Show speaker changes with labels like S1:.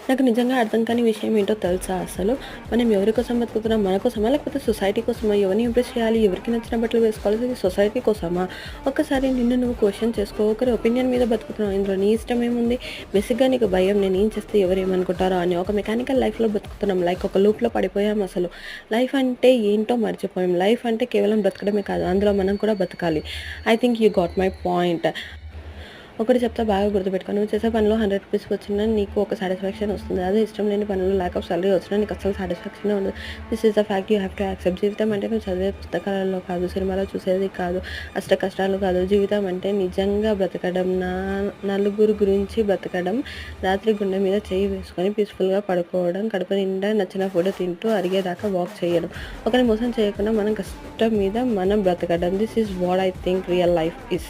S1: నాకు నిజంగా అర్థం కాని విషయం ఏంటో తెలుసా అసలు? మనం ఎవరి కోసం బతుకుతున్నాం? మన కోసమా? లేకపోతే సొసైటీ కోసమా? ఎవరిని ఇంప్రెస్ చేయాలి? ఎవరికి నచ్చిన బట్టలు వేసుకోవాలి? ఇది సొసైటీ కోసమా? ఒక్కసారి నిన్ను నువ్వు క్వెషన్ చేసుకో. ఒకరి ఒపీనియన్ మీద బతుకుతున్నావు. ఇందులో నీ ఇష్టం ఏముంది? బేసిక్‌గా నీకు భయం నేనేం చేస్తే ఎవరేమనుకుంటారో అని. ఒక మెకానికల్ లైఫ్‌లో బతుకుతున్నాం. లైక్ ఒక లూప్‌లో పడిపోయాం అసలు. లైఫ్ అంటే ఏంటో మర్చిపోయాం. లైఫ్ అంటే కేవలం బ్రతకడమే కాదు. అందులో మనం కూడా బతకాలి. I think you got my point. ఒకటి చెప్తా బాగా గుర్తుపెట్టుకో. నువ్వు చేసే పనిలో 100 రూపీస్ వచ్చినా నీకు ఒక సాటిస్ఫాక్షన్ వస్తుంది. అదే ఇష్టం లేని పనులు ల్యాక్ ఆఫ్ సాలరీ వచ్చినా నీకు అసలు సాటిస్ఫాక్షనే ఉండదు. This is the fact you have to accept. జీవితం అంటే నువ్వు చదివే పుస్తకాలలో కాదు, సినిమాలో చూసేది కాదు, అష్ట కష్టాలు కాదు. జీవితం అంటే నిజంగా బ్రతకడం, నలుగురు గురించి బ్రతకడం, రాత్రి గుండె మీద చేయి వేసుకొని పీస్ఫుల్గా పడుకోవడం, కడుపు నిండా నచ్చిన ఫుడ్ తింటూ అరిగేదాకా వాక్ చేయడం, ఒకరిని మోసం చేయకుండా మనం కష్టం మీద మనం బ్రతకడం. This is what I think real life is.